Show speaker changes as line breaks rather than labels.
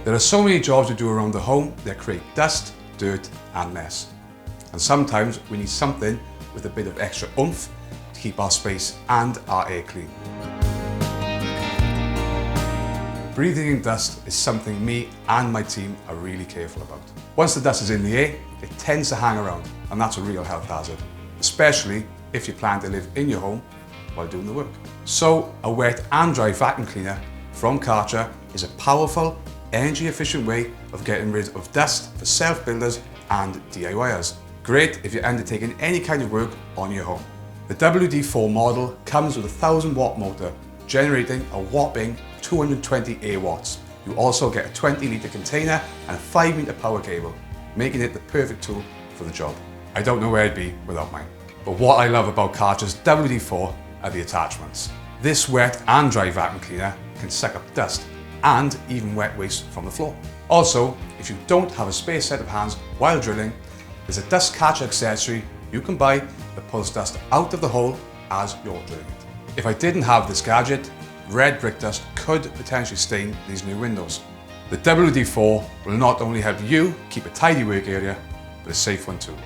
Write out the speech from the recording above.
There are so many jobs we do around the home that create dust, dirt and mess. And sometimes we need something with a bit of extra oomph to keep our space and our air clean. Breathing in dust is something me and my team are really careful about. Once the dust is in the air, it tends to hang around, and that's a real health hazard, especially if you plan to live in your home while doing the work. So a wet and dry vacuum cleaner from Kärcher is a powerful, energy efficient way of getting rid of dust for self-builders and DIYers. Great if you're undertaking any kind of work on your home. The WD-4 model comes with a 1000-watt motor, generating a whopping 220 air watts. You also get a 20-litre container and a 5-metre power cable, making it the perfect tool for the job. I don't know where I'd be without mine. But what I love about Kärcher's WD-4 are the attachments. This wet and dry vacuum cleaner can suck up dust and even wet waste from the floor. Also, if you don't have a spare set of hands while drilling, there's a dust catcher accessory you can buy that pulls dust out of the hole as you're drilling it. If I didn't have this gadget, red brick dust could potentially stain these new windows. The WD-4 will not only help you keep a tidy work area, but a safe one too.